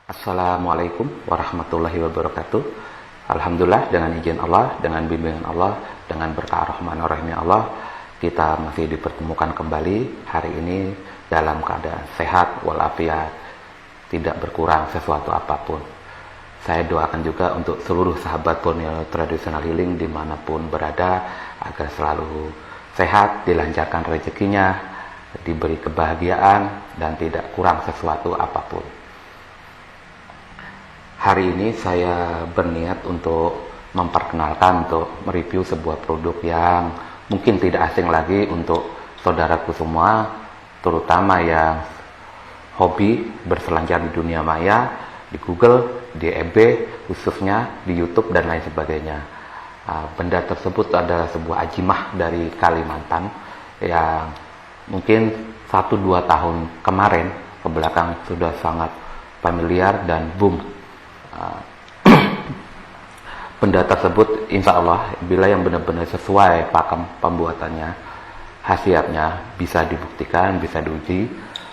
Assalamualaikum warahmatullahi wabarakatuh. Alhamdulillah, dengan izin Allah, dengan bimbingan Allah, dengan berkah rahman rahimnya Allah, kita masih dipertemukan kembali hari ini dalam keadaan sehat walafiat, tidak berkurang sesuatu apapun. Saya doakan juga untuk seluruh sahabat Borneo Traditional Healing dimanapun berada, agar selalu sehat, dilancarkan rezekinya, diberi kebahagiaan, dan tidak kurang sesuatu apapun. Hari ini saya berniat untuk memperkenalkan, untuk mereview sebuah produk yang mungkin tidak asing lagi untuk saudaraku semua, terutama yang hobi berselancar di dunia maya, di Google, di FB, khususnya di YouTube dan lain sebagainya. Benda tersebut adalah sebuah ajimah dari Kalimantan yang mungkin 1-2 tahun kemarin ke belakang sudah sangat familiar dan boom. Benda tersebut insya Allah bila yang benar-benar sesuai pakem pembuatannya, khasiatnya bisa dibuktikan, bisa diuji,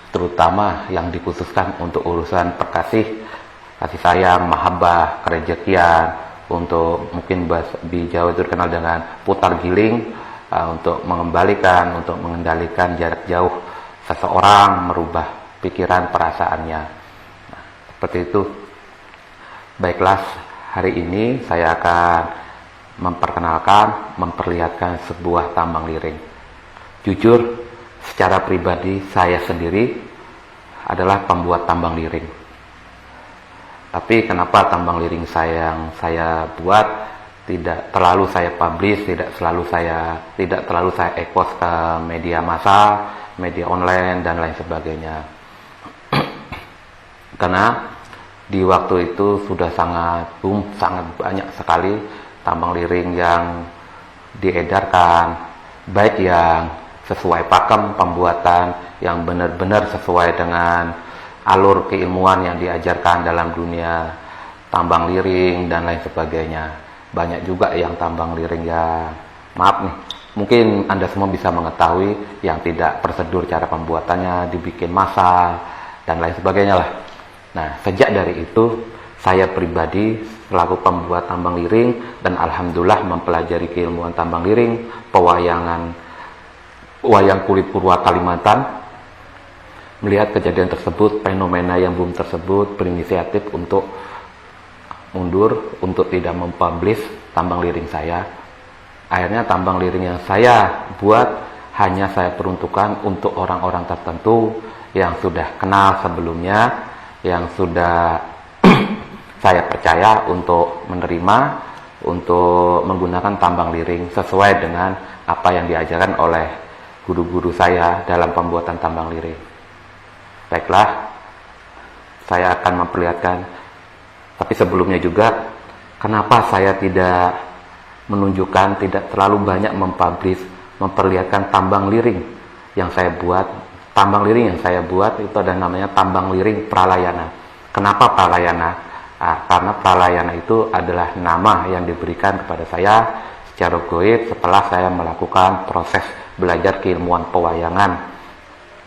terutama yang dikhususkan untuk urusan kasih sayang, mahabbah, kerejekian, untuk mungkin di Jawa itu dikenal dengan putar giling, untuk mengembalikan, untuk mengendalikan jarak jauh seseorang, merubah pikiran perasaannya. Seperti itu. Baiklah, hari ini saya akan memperlihatkan sebuah tambang liring. Jujur, secara pribadi saya sendiri adalah pembuat tambang liring. Tapi kenapa tambang liring yang saya buat tidak terlalu saya publish, tidak terlalu saya expose ke media massa, media online dan lain sebagainya. Karena di waktu itu sudah sangat banyak sekali tambang liring yang diedarkan, baik yang sesuai pakem pembuatan, yang benar-benar sesuai dengan alur keilmuan yang diajarkan dalam dunia tambang liring dan lain sebagainya. Banyak juga yang tambang liring yang, maaf nih, mungkin Anda semua bisa mengetahui yang tidak prosedur cara pembuatannya, dibikin massal dan lain sebagainya lah. Nah, sejak dari itu, saya pribadi selaku pembuat tambang liring dan alhamdulillah mempelajari keilmuan tambang liring, wayang kulit purwa Kalimantan, melihat kejadian tersebut, fenomena yang boom tersebut, berinisiatif untuk mundur, untuk tidak mempublish tambang liring saya. Akhirnya tambang liring yang saya buat hanya saya peruntukkan untuk orang-orang tertentu yang sudah kenal sebelumnya, yang sudah saya percaya untuk menerima, untuk menggunakan tambang liring sesuai dengan apa yang diajarkan oleh guru-guru saya dalam pembuatan tambang liring. Baiklah, saya akan memperlihatkan, tapi sebelumnya juga, kenapa saya tidak menunjukkan, tidak terlalu banyak mempublish, memperlihatkan tambang liring yang saya buat. Tambang liring yang saya buat itu ada namanya tambang liring pralayana. Kenapa pralayana? Karena pralayana itu adalah nama yang diberikan kepada saya secara goib setelah saya melakukan proses belajar keilmuan pewayangan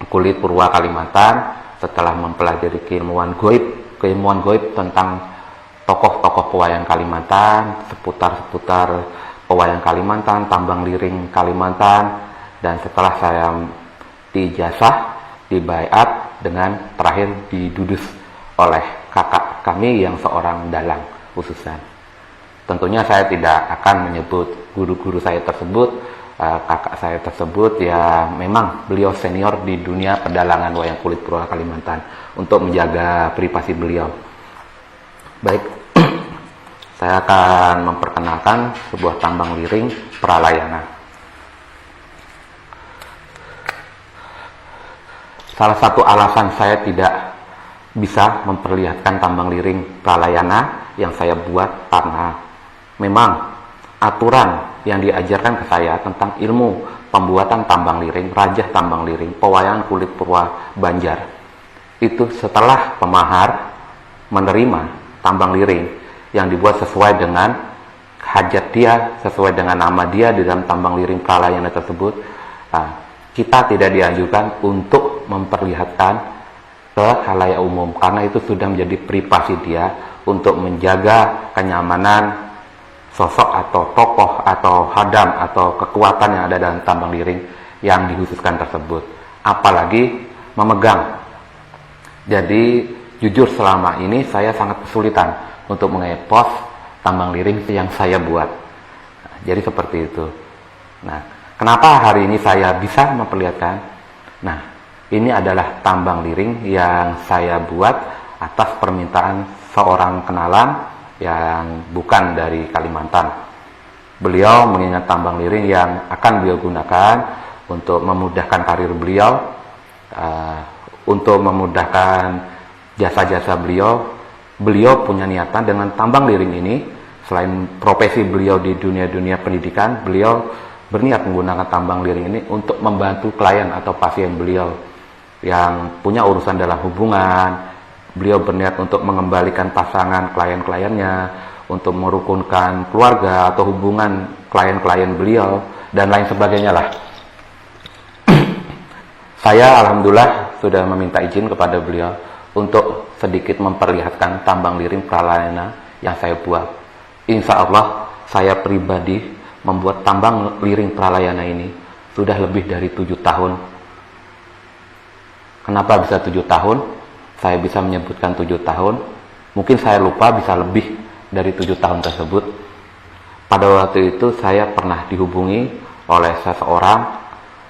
kulit purwa Kalimantan, setelah mempelajari keilmuan goib tentang tokoh-tokoh pewayang Kalimantan, seputar pewayang Kalimantan, tambang liring Kalimantan, dan setelah saya dijazah, dibaiat, dengan terakhir didudus oleh kakak kami yang seorang dalang khususan. Tentunya saya tidak akan menyebut guru-guru saya tersebut, kakak saya tersebut ya memang beliau senior di dunia pedalangan wayang kulit purwa Kalimantan, untuk menjaga privasi beliau. Baik, saya akan memperkenalkan sebuah tambang liring pralayana. Salah satu alasan saya tidak bisa memperlihatkan tambang liring pralayana yang saya buat karena memang aturan yang diajarkan ke saya tentang ilmu pembuatan tambang liring, rajah tambang liring, pewayangan kulit purwa Banjar, itu setelah pemahar menerima tambang liring yang dibuat sesuai dengan hajat dia, sesuai dengan nama dia di dalam tambang liring pralayana tersebut, kita tidak dianjurkan untuk memperlihatkan ke khalayak umum, karena itu sudah menjadi privasi dia untuk menjaga kenyamanan sosok atau tokoh atau hadam atau kekuatan yang ada dalam tambang liring yang dikhususkan tersebut, apalagi memegang. Jadi jujur selama ini saya sangat kesulitan untuk mengepos tambang liring yang saya buat. Jadi seperti itu. Nah, kenapa hari ini saya bisa memperlihatkan? Nah, ini adalah tambang liring yang saya buat atas permintaan seorang kenalan yang bukan dari Kalimantan. Beliau mengingat tambang liring yang akan beliau gunakan untuk memudahkan karir beliau, untuk memudahkan jasa-jasa beliau. Beliau punya niatan dengan tambang liring ini, selain profesi beliau di dunia pendidikan, beliau berniat menggunakan tambang liring ini untuk membantu klien atau pasien beliau yang punya urusan dalam hubungan. Beliau berniat untuk mengembalikan pasangan klien-kliennya, untuk merukunkan keluarga atau hubungan klien-klien beliau, dan lain sebagainya lah. Saya alhamdulillah sudah meminta izin kepada beliau untuk sedikit memperlihatkan tambang liring pralayana yang saya buat. Insya Allah saya pribadi membuat tambang liring pralayana ini sudah lebih dari 7 tahun. Kenapa bisa 7 tahun? Saya bisa menyebutkan 7 tahun. Mungkin saya lupa, bisa lebih dari 7 tahun tersebut. Pada waktu itu saya pernah dihubungi oleh seseorang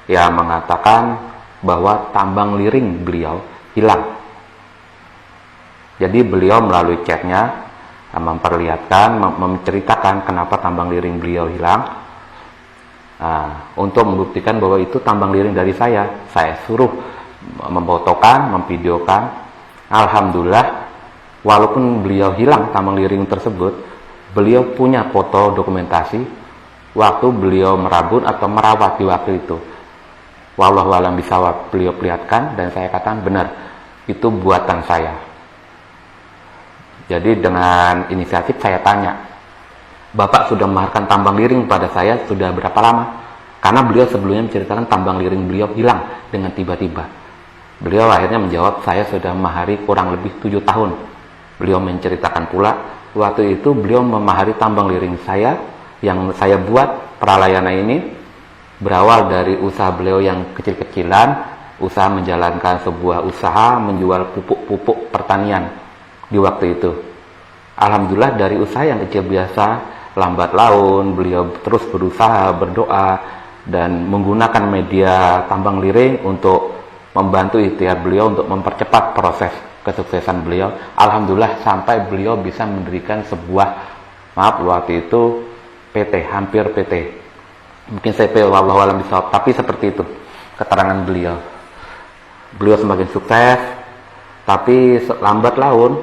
yang mengatakan bahwa tambang liring beliau hilang. Jadi beliau melalui chatnya memperlihatkan, menceritakan kenapa tambang liring beliau hilang. Untuk membuktikan bahwa itu tambang liring dari saya suruh memfotokan, memvideokan. Alhamdulillah, walaupun beliau hilang tambang liring tersebut, beliau punya foto dokumentasi waktu beliau merabut atau merawat di waktu itu. Wallahu a'lam bishawab, beliau perlihatkan dan saya katakan benar, itu buatan saya. Jadi dengan inisiatif saya tanya, Bapak sudah memaharkan tambang liring pada saya sudah berapa lama? Karena beliau sebelumnya menceritakan tambang liring beliau hilang dengan tiba-tiba. Beliau akhirnya menjawab, saya sudah memahari kurang lebih 7 tahun. Beliau menceritakan pula, waktu itu beliau memahari tambang liring saya yang saya buat pralayana ini berawal dari usaha beliau yang kecil-kecilan, usaha menjalankan sebuah usaha menjual pupuk-pupuk pertanian di waktu itu. Alhamdulillah dari usaha yang kecil biasa, lambat laun, beliau terus berusaha, berdoa, dan menggunakan media tambang liring untuk membantu ikhtiar beliau untuk mempercepat proses kesuksesan beliau. Alhamdulillah sampai beliau bisa mendirikan sebuah, waktu itu PT, hampir PT. Mungkin CP, wallahu a'lam bishawab, tapi seperti itu keterangan beliau. Beliau semakin sukses, tapi lambat laun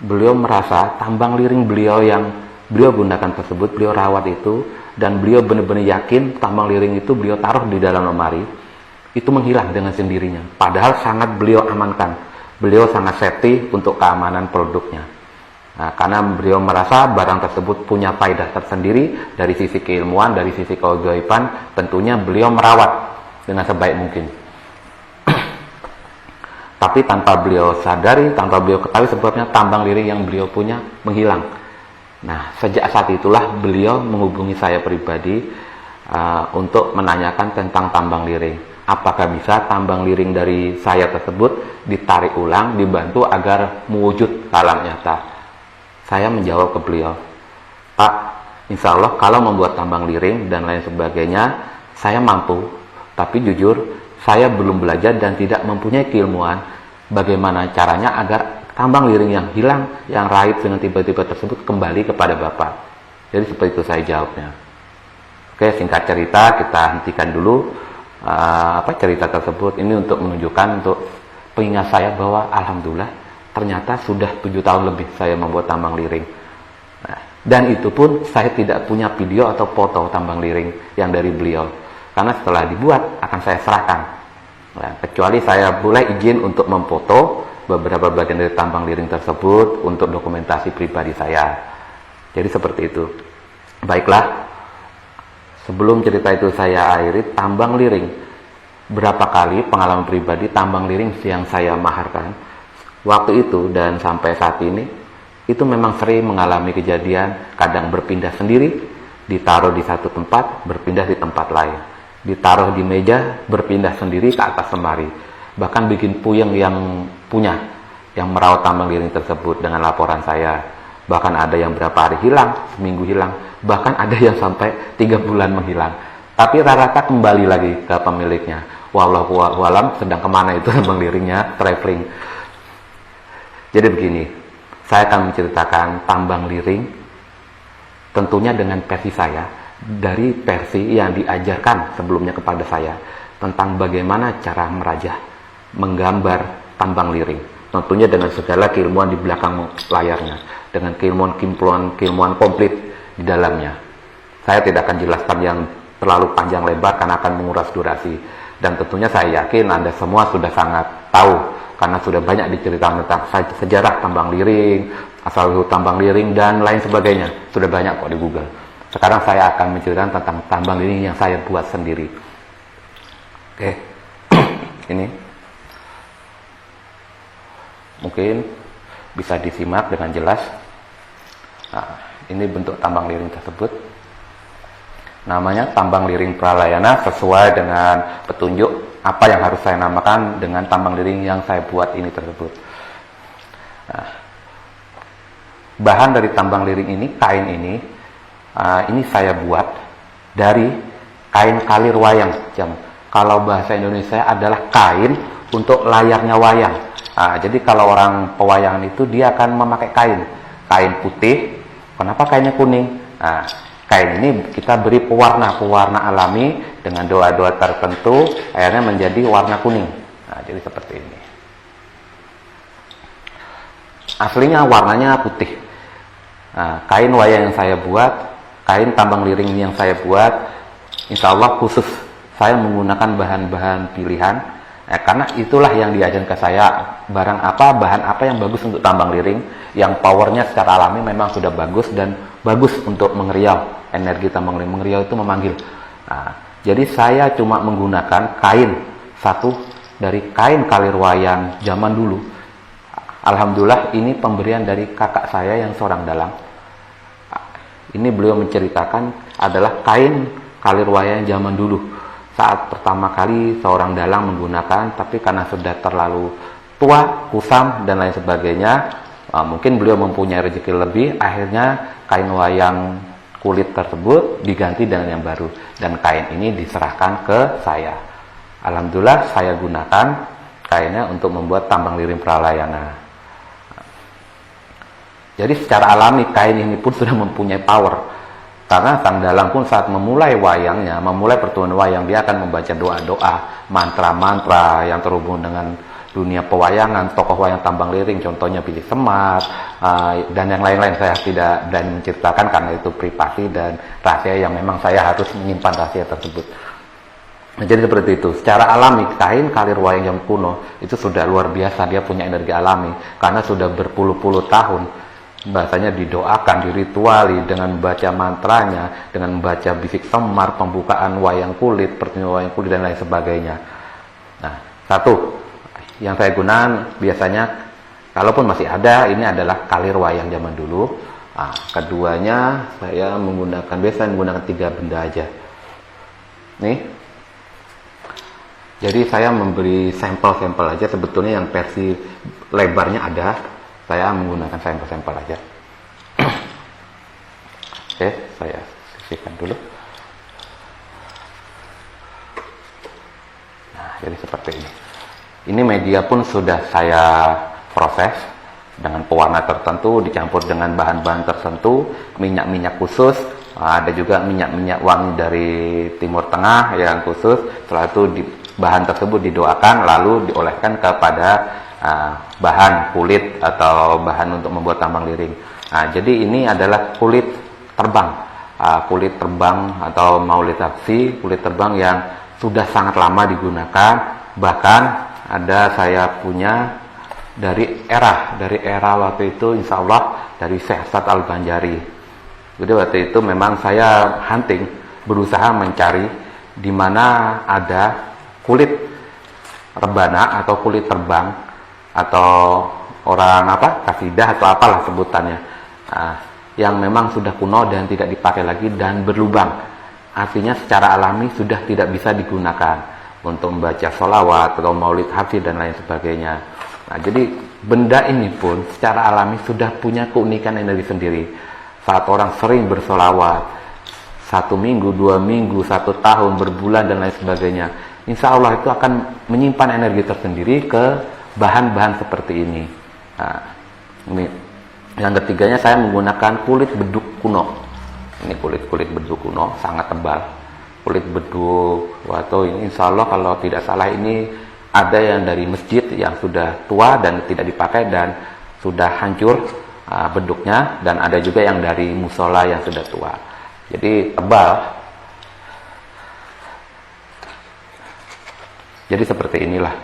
beliau merasa tambang liring beliau yang beliau gunakan tersebut, beliau rawat itu, dan beliau benar-benar yakin tambang liring itu beliau taruh di dalam lemari, itu menghilang dengan sendirinya. Padahal sangat beliau amankan, beliau sangat safety untuk keamanan produknya. Nah, karena beliau merasa barang tersebut punya faedah tersendiri dari sisi keilmuan, dari sisi keugaiban, tentunya beliau merawat dengan sebaik mungkin. Tapi tanpa beliau sadari, tanpa beliau ketahui sebabnya tambang liring yang beliau punya menghilang. Nah, sejak saat itulah beliau menghubungi saya pribadi untuk menanyakan tentang tambang liring. Apakah bisa tambang liring dari saya tersebut ditarik ulang, dibantu agar mewujud ke alam nyata. Saya menjawab ke beliau, Pak, insya Allah kalau membuat tambang liring dan lain sebagainya, saya mampu. Tapi jujur, saya belum belajar dan tidak mempunyai keilmuan bagaimana caranya agar tambang liring yang hilang, yang raib dengan tiba-tiba tersebut kembali kepada Bapak. Jadi seperti itu saya jawabnya. Oke, singkat cerita, kita hentikan dulu cerita tersebut. Ini untuk menunjukkan, untuk pengingat saya bahwa alhamdulillah, ternyata sudah 7 tahun lebih saya membuat tambang liring. Nah, dan itu pun saya tidak punya video atau foto tambang liring yang dari beliau. Karena setelah dibuat akan saya serahkan. Nah, kecuali saya boleh izin untuk memfoto beberapa bagian dari tambang liring tersebut untuk dokumentasi pribadi saya. Jadi seperti itu. Baiklah, sebelum cerita itu saya akhiri, tambang liring berapa kali pengalaman pribadi tambang liring yang saya maharkan waktu itu dan sampai saat ini, itu memang sering mengalami kejadian kadang berpindah sendiri, ditaruh di satu tempat, berpindah di tempat lain, ditaruh di meja, berpindah sendiri ke atas lemari, bahkan bikin puyeng yang merawat tambang liring tersebut dengan laporan saya. Bahkan ada yang berapa hari hilang, seminggu hilang, bahkan ada yang sampai 3 bulan menghilang. Tapi rata-rata kembali lagi ke pemiliknya. Wallahu a'lam sedang kemana itu tambang liringnya, traveling. Jadi begini, saya akan menceritakan tambang liring tentunya dengan versi saya, dari versi yang diajarkan sebelumnya kepada saya tentang bagaimana cara merajah, menggambar tambang liring. Tentunya dengan segala keilmuan di belakang layarnya, dengan keilmuan komplit di dalamnya. Saya tidak akan jelaskan yang terlalu panjang lebar karena akan menguras durasi. Dan tentunya saya yakin Anda semua sudah sangat tahu karena sudah banyak diceritakan tentang sejarah tambang liring, asal-usul tambang liring, dan lain sebagainya. Sudah banyak kok di Google. Sekarang saya akan menceritakan tentang tambang liring yang saya buat sendiri. Oke, ini mungkin bisa disimak dengan jelas. Nah, ini bentuk tambang liring tersebut. Namanya tambang liring Pralayana sesuai dengan petunjuk apa yang harus saya namakan dengan tambang liring yang saya buat ini tersebut. Nah, bahan dari tambang liring ini, kain ini saya buat dari kain kalir wayang. Kalau bahasa Indonesia adalah kain untuk layarnya wayang. Jadi kalau orang pewayangan itu dia akan memakai kain putih. Kenapa kainnya kuning? Kain ini kita beri pewarna alami dengan doa-doa tertentu, akhirnya menjadi warna kuning. Jadi seperti ini. Aslinya warnanya putih. Kain wayang yang saya buat, kain tambang liring yang saya buat, insya Allah khusus saya menggunakan bahan-bahan pilihan. Karena itulah yang diajarkan ke saya, bahan apa yang bagus untuk tambang liring, yang powernya secara alami memang sudah bagus dan bagus untuk mengeriau. Energi tambang liring mengeriau itu memanggil. Jadi saya cuma menggunakan kain satu dari kain kalir wayang zaman dulu. Alhamdulillah ini pemberian dari kakak saya yang seorang dalang. Ini beliau menceritakan adalah kain kalir wayang zaman dulu. Saat pertama kali seorang dalang menggunakan, tapi karena sudah terlalu tua, kusam, dan lain sebagainya, mungkin beliau mempunyai rezeki lebih, akhirnya kain wayang kulit tersebut diganti dengan yang baru. Dan kain ini diserahkan ke saya. Alhamdulillah saya gunakan kainnya untuk membuat tambang liring Pralayana. Jadi secara alami kain ini pun sudah mempunyai power. Karena sang dalang pun saat memulai wayangnya, memulai pertunjukan wayang, dia akan membaca doa-doa, mantra-mantra yang terhubung dengan dunia pewayangan, tokoh wayang tambang liring, contohnya Billy Semar, dan yang lain-lain. Saya tidak berani menceritakan karena itu privasi dan rahasia yang memang saya harus menyimpan rahasia tersebut. Jadi seperti itu. Secara alami, kain kalir wayang yang kuno itu sudah luar biasa, dia punya energi alami, karena sudah berpuluh-puluh tahun. Bahasanya didoakan, dirituali dengan membaca mantranya, dengan membaca bisik semar, pembukaan wayang kulit, pertunjukan wayang kulit, dan lain sebagainya. Nah, satu yang saya gunakan biasanya, kalaupun masih ada, ini adalah kalir wayang zaman dulu. Keduanya saya biasanya menggunakan 3 benda aja. Nih. Jadi saya memberi sampel-sampel aja, sebetulnya yang versi lebarnya ada. Saya menggunakan sampel-sampel aja. Oke, saya sisihkan dulu. Nah, jadi seperti ini. Ini media pun sudah saya proses dengan pewarna tertentu, dicampur dengan bahan-bahan tertentu, minyak-minyak khusus. Ada juga minyak-minyak wangi dari Timur Tengah yang khusus. Setelah itu bahan tersebut didoakan, lalu dioleskan kepada bahan kulit atau bahan untuk membuat tambang liring. Jadi ini adalah kulit terbang, atau maulid aksi, kulit terbang yang sudah sangat lama digunakan. Bahkan ada saya punya dari era waktu itu, insya Allah dari Syekh Hasan Al-Banjari. Jadi waktu itu memang saya hunting, berusaha mencari di mana ada kulit rebana atau kulit terbang atau orang kasidah atau apalah sebutannya, yang memang sudah kuno dan tidak dipakai lagi dan berlubang. Artinya secara alami sudah tidak bisa digunakan untuk membaca sholawat atau maulid hafiz dan lain sebagainya. Nah, jadi benda ini pun secara alami sudah punya keunikan energi sendiri. Saat orang sering bersolawat 1 minggu, 2 minggu, 1 tahun, berbulan dan lain sebagainya, insya Allah itu akan menyimpan energi tersendiri ke bahan-bahan seperti ini. Nah, ini yang ketiganya, saya menggunakan kulit beduk kuno. Ini kulit beduk kuno, sangat tebal. Kulit beduk, atau ini insya Allah kalau tidak salah ini ada yang dari masjid yang sudah tua dan tidak dipakai dan sudah hancur beduknya, dan ada juga yang dari musola yang sudah tua. Jadi tebal. Jadi seperti inilah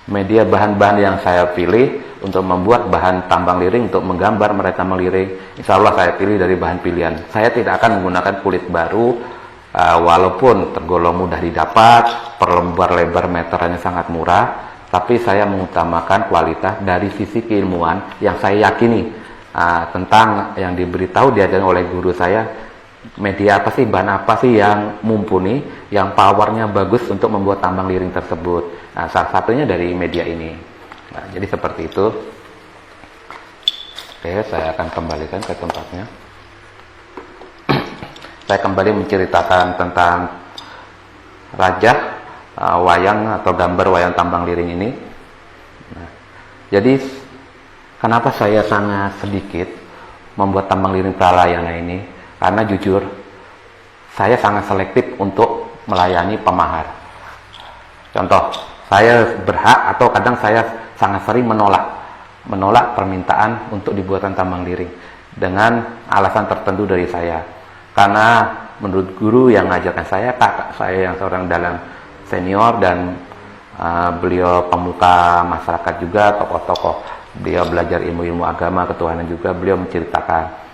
media bahan-bahan yang saya pilih untuk membuat bahan tambang liring untuk menggambar mereka meliring. Insya Allah saya pilih dari bahan pilihan. Saya tidak akan menggunakan kulit baru, walaupun tergolong mudah didapat, per lembar lebar meterannya sangat murah, tapi saya mengutamakan kualitas dari sisi keilmuan yang saya yakini tentang yang diberitahu diajarkan oleh guru saya. Media apa sih, bahan apa sih yang mumpuni, yang powernya bagus untuk membuat tambang liring tersebut. Nah, salah satunya dari media ini. Nah, jadi seperti itu. Oke, saya akan kembalikan ke tempatnya. Saya kembali menceritakan tentang rajah wayang atau gambar wayang tambang liring ini. Nah, jadi kenapa saya sangat sedikit membuat tambang liring pralayana ini? Karena jujur, saya sangat selektif untuk melayani pemahar. Contoh, saya berhak atau kadang saya sangat sering menolak permintaan untuk dibuatkan tambang liring dengan alasan tertentu dari saya. Karena menurut guru yang mengajarkan saya, kakak saya yang seorang dalang senior dan beliau pemuka masyarakat juga, tokoh-tokoh, beliau belajar ilmu-ilmu agama, ketuhanan juga, beliau menceritakan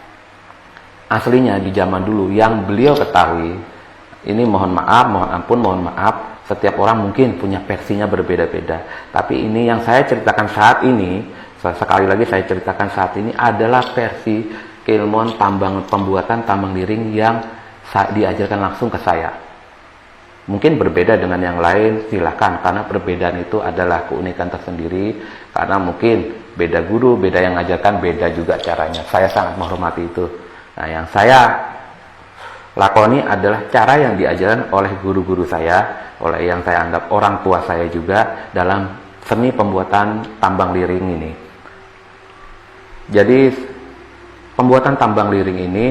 aslinya di zaman dulu yang beliau ketahui. Ini mohon maaf, mohon ampun, mohon maaf, setiap orang mungkin punya versinya berbeda-beda. Tapi ini yang saya ceritakan saat ini, sekali lagi saya ceritakan saat ini adalah versi keilmuan pembuatan tambang liring yang diajarkan langsung ke saya. Mungkin berbeda dengan yang lain, silakan, karena perbedaan itu adalah keunikan tersendiri. Karena mungkin beda guru, beda yang mengajarkan, beda juga caranya. Saya sangat menghormati itu. Nah, yang saya lakoni adalah cara yang diajarkan oleh guru-guru saya, oleh yang saya anggap orang tua saya juga dalam seni pembuatan tambang liring ini. Jadi pembuatan tambang liring ini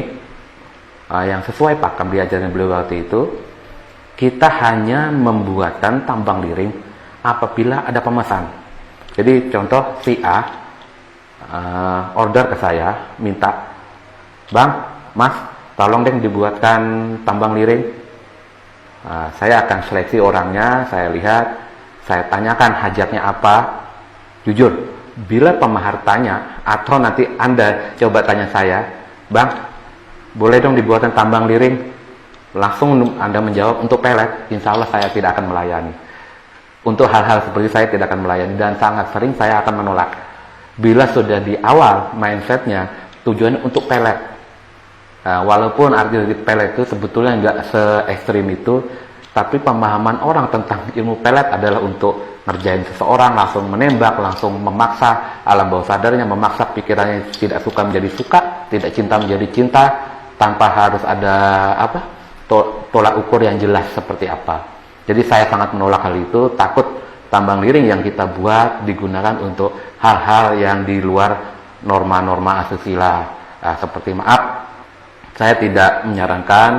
yang sesuai pakem diajarkan beliau waktu itu, kita hanya membuatkan tambang liring apabila ada pemesan. Jadi contoh si A order ke saya, minta, "Bang, Mas, tolong deh dibuatkan tambang liring." Saya akan seleksi orangnya, saya lihat, saya tanyakan hajatnya apa. Jujur, bila pemahar tanya, atau nanti Anda coba tanya saya, "Bang, boleh dong dibuatkan tambang liring?" Langsung Anda menjawab untuk pelet, insya Allah saya tidak akan melayani. Untuk hal-hal seperti saya tidak akan melayani, dan sangat sering saya akan menolak. Bila sudah di awal mindsetnya tujuannya untuk pelet, walaupun arti dari pelet itu sebetulnya nggak se-ekstrim itu, tapi pemahaman orang tentang ilmu pelet adalah untuk ngerjain seseorang, langsung menembak, langsung memaksa alam bawah sadarnya, memaksa pikirannya tidak suka menjadi suka, tidak cinta menjadi cinta, tanpa harus ada tolak ukur yang jelas seperti apa. Jadi saya sangat menolak hal itu, takut tambang liring yang kita buat digunakan untuk hal-hal yang di luar norma-norma asusila. Seperti saya tidak menyarankan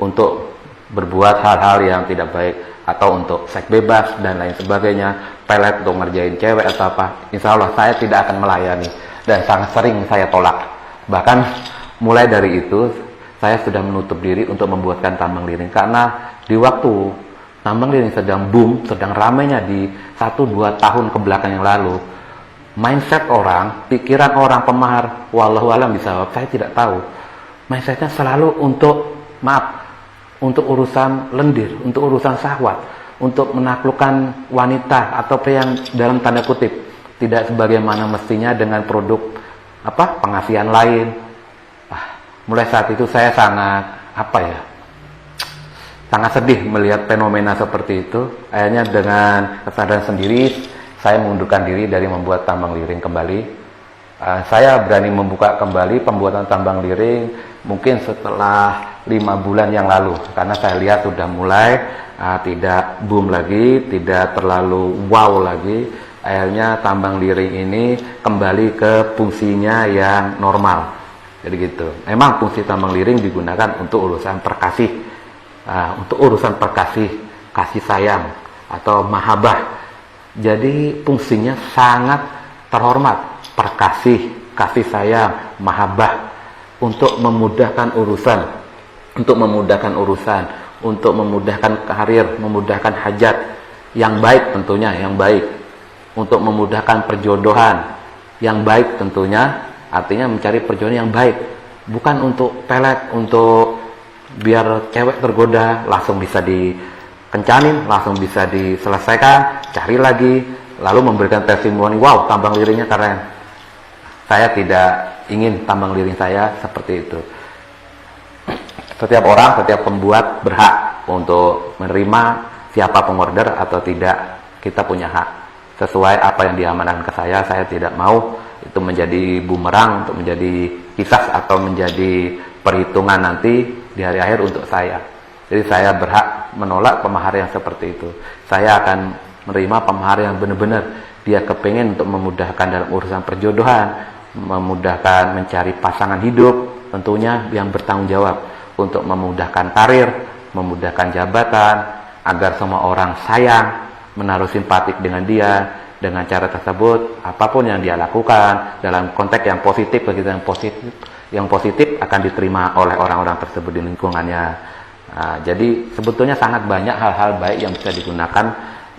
untuk berbuat hal-hal yang tidak baik, atau untuk seks bebas dan lain sebagainya, pelet untuk ngerjain cewek atau apa. Insya Allah saya tidak akan melayani, dan sangat sering saya tolak. Bahkan mulai dari itu saya sudah menutup diri untuk membuatkan tambang liring, karena di waktu tambang liring sedang boom, sedang ramainya di 1-2 tahun ke belakang yang lalu, mindset orang, pikiran orang pemahar, wallahu alam bisawab, saya tidak tahu, mindsetnya selalu untuk urusan lendir, untuk urusan syahwat, untuk menaklukkan wanita atau pria yang dalam tanda kutip tidak sebagaimana mestinya dengan produk penghasilan lain. Mulai saat itu saya sangat sedih melihat fenomena seperti itu. Akhirnya dengan kesadaran sendiri saya mengundurkan diri dari membuat tambang liring kembali. Saya berani membuka kembali pembuatan tambang liring mungkin setelah 5 bulan yang lalu, karena saya lihat sudah mulai tidak boom lagi, tidak terlalu wow lagi. Akhirnya tambang liring ini kembali ke fungsinya yang normal. Jadi gitu. Memang fungsi tambang liring digunakan untuk urusan perkasih, kasih sayang atau mahabbah. Jadi fungsinya sangat terhormat. Perkasih, kasih sayang, mahabbah, untuk memudahkan urusan, untuk memudahkan karir, memudahkan hajat yang baik tentunya, yang baik, untuk memudahkan perjodohan yang baik tentunya, artinya mencari perjodohan yang baik, bukan untuk pelet, untuk biar cewek tergoda langsung bisa dikencanin, langsung bisa diselesaikan, cari lagi, lalu memberikan testimoni, wow tambang liringnya keren. Saya tidak ingin tambang liring saya seperti itu. Setiap orang, setiap pembuat berhak untuk menerima siapa pengorder atau tidak. Kita punya hak sesuai apa yang diamanahkan ke saya. Saya tidak mau itu menjadi bumerang, untuk menjadi kisah atau menjadi perhitungan nanti di hari akhir untuk saya. Jadi saya berhak menolak pemahar yang seperti itu. Saya akan menerima pemahar yang benar-benar dia kepengen untuk memudahkan dalam urusan perjodohan, memudahkan mencari pasangan hidup, tentunya yang bertanggung jawab, untuk memudahkan karir, memudahkan jabatan, agar semua orang sayang, menaruh simpatik dengan dia. Dengan cara tersebut, apapun yang dia lakukan dalam konteks yang positif, begitu yang positif akan diterima oleh orang-orang tersebut di lingkungannya. Jadi sebetulnya sangat banyak hal-hal baik yang bisa digunakan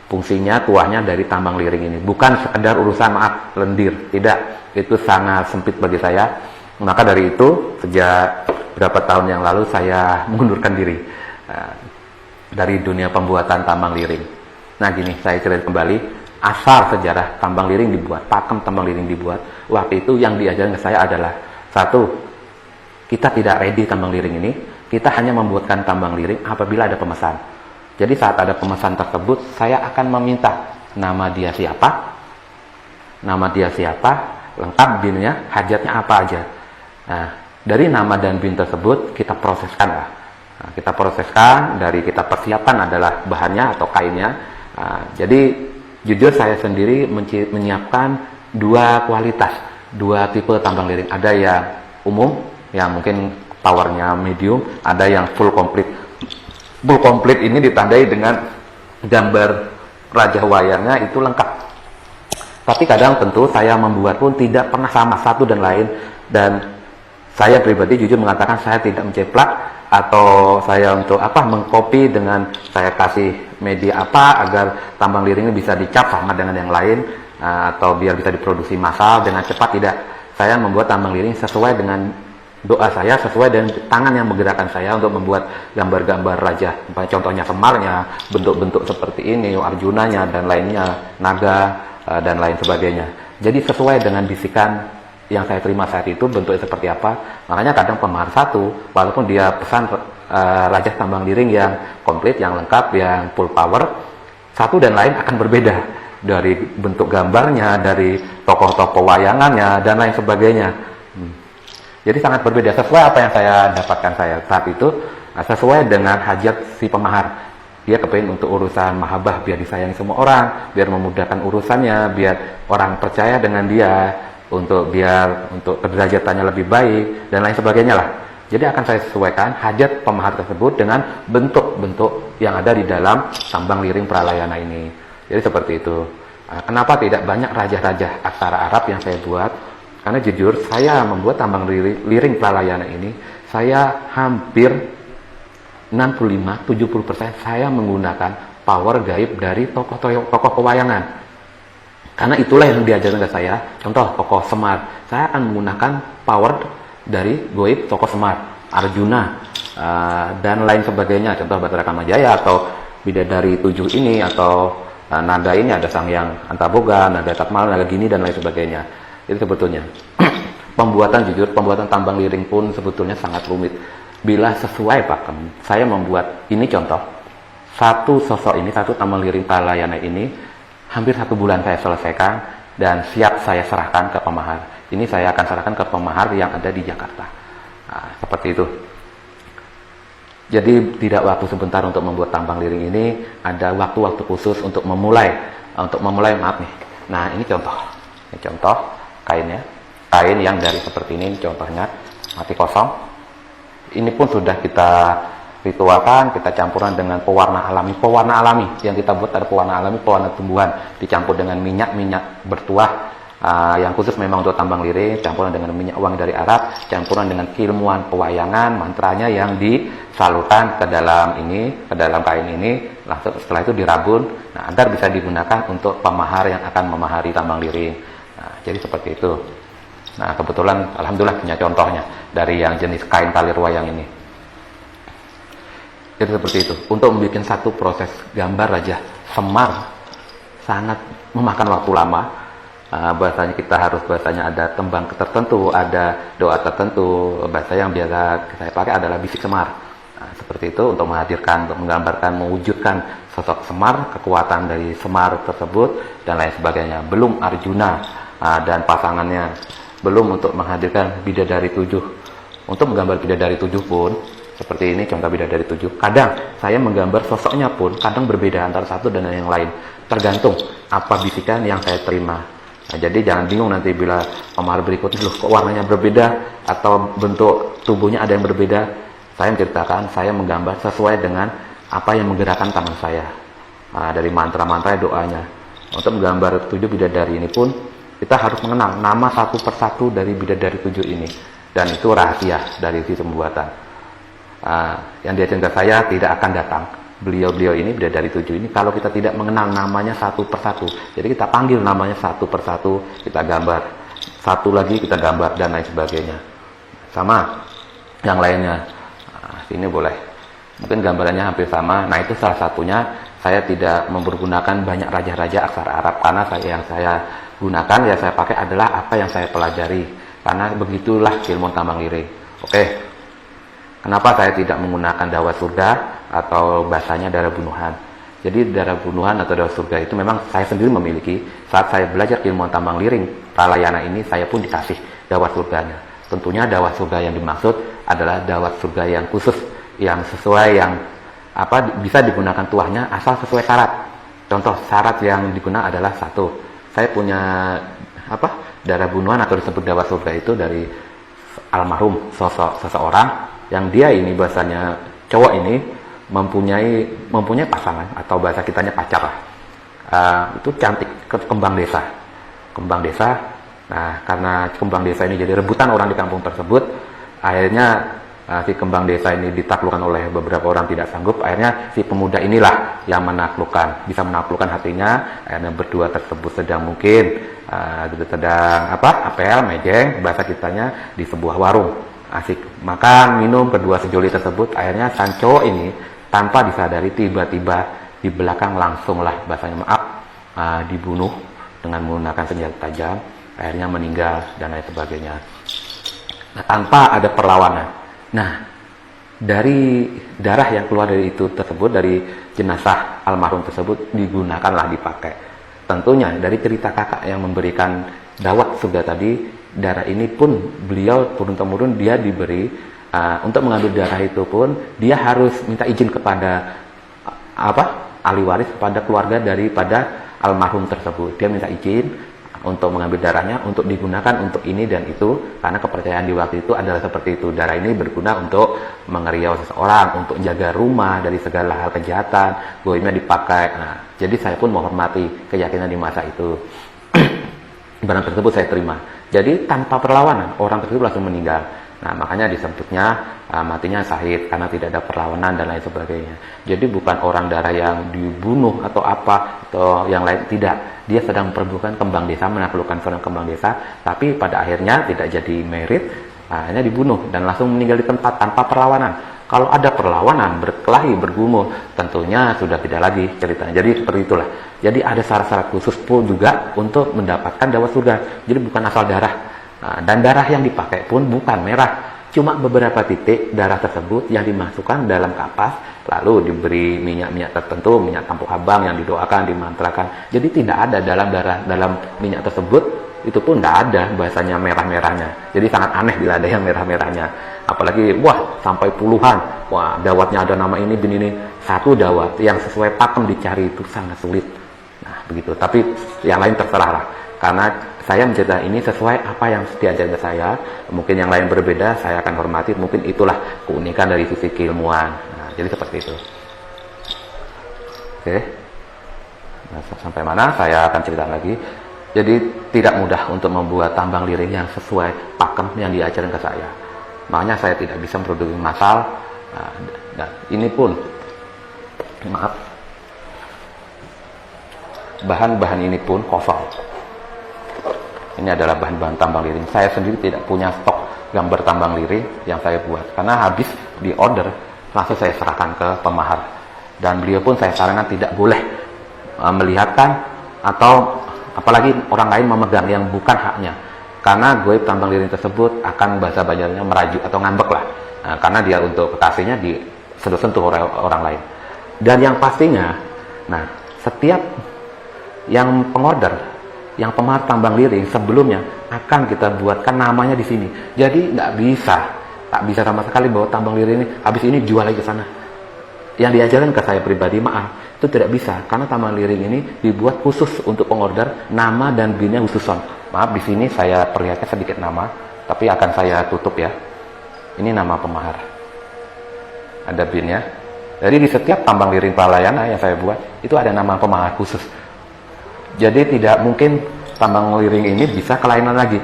fungsinya, tuahnya dari tambang liring ini. Bukan sekedar urusan lendir, tidak. Itu sangat sempit bagi saya. Maka dari itu, sejak beberapa tahun yang lalu saya mengundurkan diri dari dunia pembuatan tambang liring. Nah gini, saya cerita kembali asal sejarah tambang liring dibuat, pakem tambang liring dibuat. Waktu itu yang diajarkan ke saya adalah, satu, kita tidak ready tambang liring ini, kita hanya membuatkan tambang liring apabila ada pemesan. Jadi saat ada pemesan tersebut, saya akan meminta nama dia siapa, lengkap BIN-nya, hajatnya apa aja. Nah, dari nama dan BIN tersebut kita proseskan lah. Kita proseskan, dari kita persiapan adalah bahannya atau kainnya. Jadi jujur saya sendiri menyiapkan 2 kualitas, 2 tipe tambang liring. Ada yang umum, yang mungkin powernya medium, ada yang full complete. Full complete ini ditandai dengan gambar raja wayangnya itu lengkap. Tapi kadang tentu saya membuat pun tidak pernah sama satu dan lain, dan saya pribadi jujur mengatakan saya tidak menceplak atau saya untuk mengcopy dengan saya kasih media agar tambang liring ini bisa dicap sama dengan yang lain, atau biar bisa diproduksi massal dengan cepat. Tidak, saya membuat tambang liring sesuai dengan doa saya, sesuai dengan tangan yang menggerakkan saya untuk membuat gambar-gambar raja. Contohnya Semarnya, bentuk-bentuk seperti ini, Arjunanya dan lainnya, naga dan lain sebagainya. Jadi sesuai dengan bisikan yang saya terima saat itu, bentuknya seperti apa. Makanya kadang pemahar satu, walaupun dia pesan raja tambang liring yang komplit, yang lengkap, yang full power, satu dan lain akan berbeda dari bentuk gambarnya, dari tokoh-tokoh wayangannya dan lain sebagainya. Jadi sangat berbeda sesuai apa yang saya dapatkan saya saat itu, sesuai dengan hajat si pemahar. Dia kepingin untuk urusan mahabbah, biar disayangi semua orang, biar memudahkan urusannya, biar orang percaya dengan dia, untuk kederajatannya lebih baik dan lain sebagainya lah. Jadi akan saya sesuaikan hajat pemahar tersebut dengan bentuk-bentuk yang ada di dalam tambang liring Pralayana ini. Jadi seperti itu. Kenapa tidak banyak raja-raja aksara Arab yang saya buat? Karena jujur saya membuat tambang liring Pralayana ini, saya hampir 65-70% saya menggunakan power gaib dari tokoh pewayangan. Karena itulah yang diajarkan ke saya. Contoh tokoh Semar, saya akan menggunakan power dari goib tokoh Semar, Arjuna dan lain sebagainya. Contoh Batara Kamajaya atau bidadari 7 ini atau nada ini, ada Sangyang Antaboga, nada Tatmala, nada Gini, dan lain sebagainya. Itu sebetulnya pembuatan tambang liring pun sebetulnya sangat rumit. Bila sesuai pakem, saya membuat ini contoh. Satu sosok ini, satu tambang liring Talayana ini, hampir 1 bulan saya selesaikan dan siap saya serahkan ke pemahar. Ini saya akan serahkan ke pemahar yang ada di Jakarta. Nah, seperti itu. Jadi tidak waktu sebentar untuk membuat tambang liring ini, ada waktu-waktu khusus untuk memulai maaf nih. Nah, ini contoh. Ini contoh kainnya. Kain yang dari seperti ini contohnya, mati kosong. Ini pun sudah kita ritualkan, kita campuran dengan pewarna alami. Pewarna alami yang kita buat ada pewarna alami, pewarna tumbuhan, dicampur dengan minyak bertuah yang khusus memang untuk tambang liring, campuran dengan minyak wangi dari Arab, campuran dengan keilmuan pewayangan, mantranya yang disalurkan ke dalam kain ini. Langsung setelah itu dirabun, nah, agar bisa digunakan untuk pemahar yang akan memahari tambang liring. Nah, jadi seperti itu. Nah, kebetulan alhamdulillah punya contohnya dari yang jenis kain tali ruwayang ini. Jadi seperti itu. Untuk membuat satu proses gambar aja semar sangat memakan waktu lama. Bahasanya kita harus ada tembang tertentu, ada doa tertentu. Bahasa yang biasa saya pakai adalah bisik semar. Nah, seperti itu untuk menghadirkan, untuk menggambarkan, mewujudkan sosok Semar, kekuatan dari Semar tersebut dan lain sebagainya. Belum Arjuna dan pasangannya, belum untuk menghadirkan bidadari 7. Untuk menggambar bidadari 7 pun seperti ini contoh bidadari 7. Kadang saya menggambar sosoknya pun kadang berbeda antara satu dan yang lain, tergantung apa bisikan yang saya terima. Nah, jadi jangan bingung nanti bila pemahar berikutnya loh kok warnanya berbeda atau bentuk tubuhnya ada yang berbeda. Saya menceritakan, saya menggambar sesuai dengan apa yang menggerakkan tangan saya. Nah, dari mantra-mantra doanya. Untuk menggambar 7 bidadari ini pun kita harus mengenal nama satu persatu dari bidadari 7 ini, dan itu rahasia dari sisi pembuatan. Yang dia cinta saya tidak akan datang. Beliau-beliau ini bidadari 7 ini kalau kita tidak mengenal namanya satu persatu. Jadi kita panggil namanya satu persatu, kita gambar. Satu lagi kita gambar dan lain sebagainya. Sama yang lainnya. Sini boleh. Mungkin gambarannya hampir sama. Nah, itu salah satunya saya tidak mempergunakan banyak raja-raja aksara Arab karena yang saya gunakan, yang saya pakai adalah apa yang saya pelajari. Karena begitulah ilmu tambang liring. Oke. Kenapa saya tidak menggunakan dawa surga atau bahasanya darah bunuhan? Jadi darah bunuhan atau dawa surga itu memang saya sendiri memiliki. Saat saya belajar ilmu tambang liring Talayana ini, saya pun dikasih dawa surganya. Tentunya dawa surga yang dimaksud adalah dawa surga yang khusus, yang sesuai, yang bisa digunakan tuahnya asal sesuai syarat. Contoh syarat yang digunakan adalah satu, saya punya darah bunuhan atau disebut dawa surga itu dari almarhum seseorang yang dia ini bahasanya cowok ini mempunyai pasangan atau bahasa kitanya pacar lah. Itu cantik, kembang desa. Nah, karena kembang desa ini jadi rebutan orang di kampung tersebut, akhirnya si kembang desa ini ditaklukkan oleh beberapa orang tidak sanggup. Akhirnya si pemuda inilah yang bisa menaklukkan hatinya. Akhirnya berdua tersebut sedang apel, mejeng bahasa kitanya di sebuah warung. Asik makan, minum, kedua sejoli tersebut. Akhirnya sang cowok ini tanpa disadari tiba-tiba di belakang langsunglah bahasanya dibunuh dengan menggunakan senjata tajam. Akhirnya meninggal dan lain sebagainya. Nah, tanpa ada perlawanan. Nah, dari darah yang keluar dari itu tersebut, dari jenazah almarhum tersebut dipakai. Tentunya dari cerita kakak yang memberikan dawat surga tadi, darah ini pun beliau turun-temurun dia diberi untuk mengambil darah itu pun dia harus minta izin kepada ahli waris, kepada keluarga daripada almarhum tersebut. Dia minta izin untuk mengambil darahnya untuk digunakan untuk ini dan itu, karena kepercayaan di waktu itu adalah seperti itu. Darah ini berguna untuk mengeriau seseorang, untuk jaga rumah dari segala hal kejahatan, goibnya dipakai. Nah, jadi saya pun menghormati keyakinan di masa itu. Barang tersebut saya terima. Jadi tanpa perlawanan orang tersebut langsung meninggal. Nah, makanya disebutnya matinya syahid karena tidak ada perlawanan dan lain sebagainya. Jadi bukan orang darah yang dibunuh atau apa atau yang lain, tidak. Dia sedang memperburukan kembang desa, menaklukkan seorang kembang desa, tapi pada akhirnya tidak jadi merit, akhirnya dibunuh dan langsung meninggal di tempat tanpa perlawanan. Kalau ada perlawanan, berkelahi, bergumul, tentunya sudah beda lagi ceritanya. Jadi seperti itulah. Jadi ada syarat-syarat khusus pun juga untuk mendapatkan dawa surga. Jadi bukan asal darah. Nah, dan darah yang dipakai pun bukan merah. Cuma beberapa titik darah tersebut yang dimasukkan dalam kapas, lalu diberi minyak-minyak tertentu, minyak tampuk abang yang didoakan, dimantrakan. Jadi tidak ada dalam minyak tersebut, itu pun tidak ada bahasanya merah-merahnya. Jadi sangat aneh bila ada yang merah-merahnya. Apalagi, wah, sampai puluhan. Wah, dawatnya ada nama ini, ini. Satu dawat yang sesuai pakem dicari itu sangat sulit. Nah, begitu. Tapi yang lain terserah lah. Karena saya mencerita ini sesuai apa yang diajarkan ke saya. Mungkin yang lain berbeda, saya akan hormati. Mungkin itulah keunikan dari sisi keilmuan. Nah, jadi seperti itu. Oke. Nah, sampai mana saya akan cerita lagi. Jadi tidak mudah untuk membuat tambang liring yang sesuai pakem yang diajarkan ke saya. Makanya saya tidak bisa memproduksi massal. Nah, ini pun, maaf, bahan-bahan ini pun kosong. Ini adalah bahan-bahan tambang liring. Saya sendiri tidak punya stok gambar tambang liring yang saya buat. Karena habis di order, langsung saya serahkan ke pemahar. Dan beliau pun saya sarankan tidak boleh melihatkan atau apalagi orang lain memegang yang bukan haknya. Karena goib tambang liring tersebut akan bahasa Banjarnya merajuk atau ngambek lah. Nah, karena dia untuk kekasihnya disentuh-sentuh orang lain. Dan yang pastinya, nah, setiap yang pengorder, yang pemahar tambang liring sebelumnya akan kita buatkan namanya di sini. Jadi tak bisa sama sekali bawa tambang liring ini habis ini jual lagi ke sana. Yang diajarkan ke saya pribadi, maaf, itu tidak bisa karena tambang liring ini dibuat khusus untuk pengorder, nama dan binnya khususon. Maaf, di sini saya perlihatkan sedikit nama, tapi akan saya tutup ya. Ini nama pemahar, ada binnya. Jadi di setiap tambang liring Pralayana yang saya buat itu ada nama pemahar khusus. Jadi tidak mungkin tambang liring ini bisa kelainan lagi.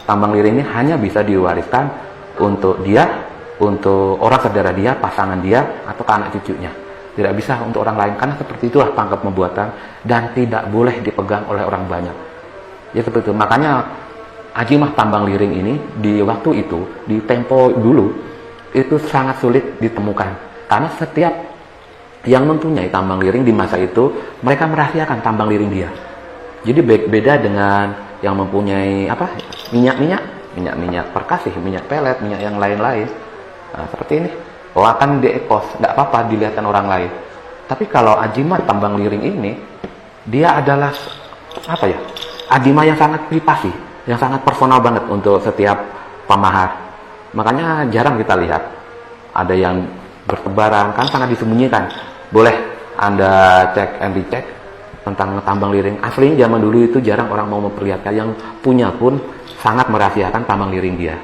Tambang liring ini hanya bisa diwariskan untuk dia, untuk orang saudara dia, pasangan dia, atau ke anak cucunya. Tidak bisa untuk orang lain, karena seperti itulah pangkat pembuatan dan tidak boleh dipegang oleh orang banyak. Ya seperti itu. Makanya ajimah tambang liring ini di waktu itu, di tempo dulu, itu sangat sulit ditemukan. Karena setiap yang mempunyai tambang liring di masa itu, mereka merahasiakan tambang liring dia. Jadi beda dengan yang mempunyai minyak perkasih, minyak pelet, minyak yang lain-lain. Nah, seperti ini. Akan diekspos, tidak apa-apa dilihatkan orang lain. Tapi kalau ajimat tambang liring ini, dia adalah ajimah yang sangat privasi, yang sangat personal banget untuk setiap pemahar. Makanya jarang kita lihat ada yang bertebaran, kan sangat disembunyikan. Boleh Anda cek and dicek tentang tambang liring. Asli zaman dulu itu jarang orang mau memperlihatkan, yang punya pun sangat merahasiakan tambang liring dia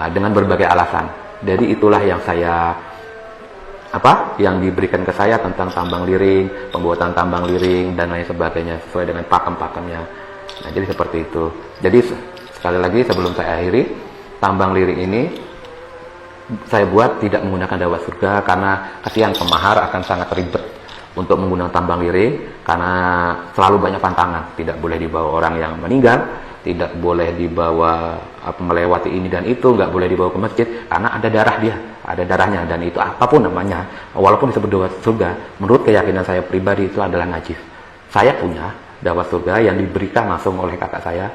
dengan berbagai alasan. Jadi itulah yang yang diberikan ke saya tentang tambang liring, pembuatan tambang liring dan lain sebagainya sesuai dengan pakem-pakemnya. Nah, jadi seperti itu. Jadi sekali lagi sebelum saya akhiri, tambang liring ini saya buat tidak menggunakan dawa surga karena kasihan pemahar akan sangat ribet untuk menggunakan tambang liring karena selalu banyak pantangan. Tidak boleh dibawa orang yang meninggal, tidak boleh dibawa melewati ini dan itu, nggak boleh dibawa ke masjid karena ada darah dia, ada darahnya, dan itu apapun namanya, walaupun disebut dawa surga, menurut keyakinan saya pribadi itu adalah najis. Saya punya dawa surga yang diberikan langsung oleh kakak saya,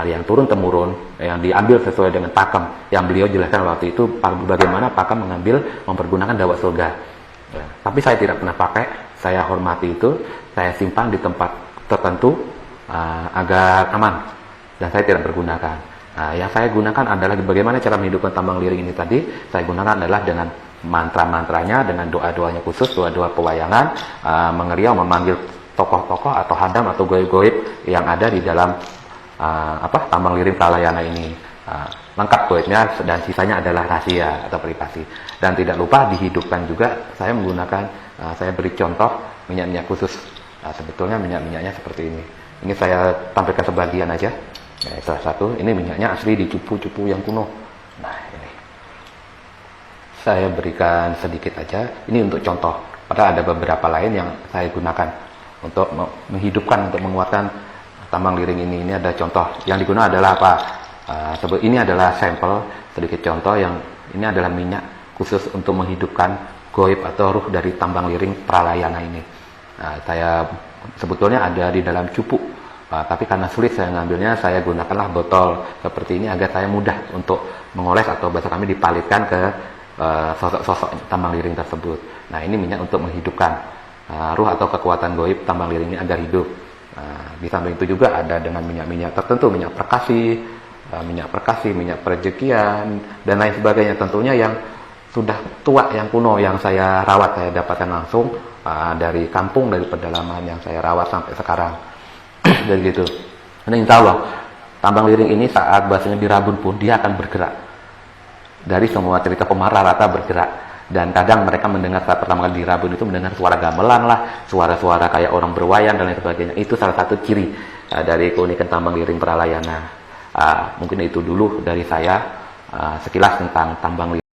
yang turun temurun, yang diambil sesuai dengan pakem yang beliau jelaskan waktu itu, bagaimana pakem mempergunakan dawa surga. Ya, tapi saya tidak pernah pakai, saya hormati itu, saya simpan di tempat tertentu agar aman, dan saya tidak bergunakan. Nah, yang saya gunakan adalah bagaimana cara menghidupkan tambang liring ini tadi. Saya gunakan adalah dengan mantra-mantranya, dengan doa-doanya khusus, doa-doa pewayangan, mengeriau, memanggil tokoh-tokoh atau hadam atau goib-goib yang ada di dalam tambang liring Pralayana ini. Lengkap goibnya dan sisanya adalah rahasia atau privasi. Dan tidak lupa dihidupkan juga. Saya menggunakan, saya beri contoh minyak-minyak khusus. Sebetulnya minyak-minyaknya seperti ini. Ini saya tampilkan sebagian aja. Ya, salah satu, ini minyaknya asli di cupu-cupu yang kuno. Nah, ini saya berikan sedikit aja. Ini untuk contoh. Padahal ada beberapa lain yang saya gunakan untuk menghidupkan, untuk menguatkan tambang liring ini. Ini ada contoh. Yang digunakan adalah apa? Ini adalah sampel, sedikit contoh. Yang ini adalah minyak khusus untuk menghidupkan goib atau ruh dari tambang liring Pralayana ini. Nah, saya sebetulnya ada di dalam cupuk, tapi karena sulit saya ngambilnya, saya gunakanlah botol seperti ini agar saya mudah untuk mengoles atau bahasa kami dipalitkan ke sosok-sosok tambang liring tersebut. Nah, ini minyak untuk menghidupkan ruh atau kekuatan goib tambang liring ini agar hidup. Di samping itu juga ada dengan minyak-minyak tertentu, minyak perkasi, minyak perejekian, dan lain sebagainya. Tentunya yang sudah tua, yang kuno, yang saya rawat, saya dapatkan langsung dari kampung, dari pedalaman yang saya rawat sampai sekarang. Dari gitu. Nah, insya Allah tambang liring ini saat bahasanya dirabun pun dia akan bergerak. Dari semua cerita pemarah rata bergerak. Dan kadang mereka mendengar saat pertama kali dirabun itu mendengar suara gamelan lah, suara-suara kayak orang berwayang dan lain sebagainya. Itu salah satu ciri dari keunikan tambang liring Pralayana. Mungkin itu dulu dari saya sekilas tentang tambang liring.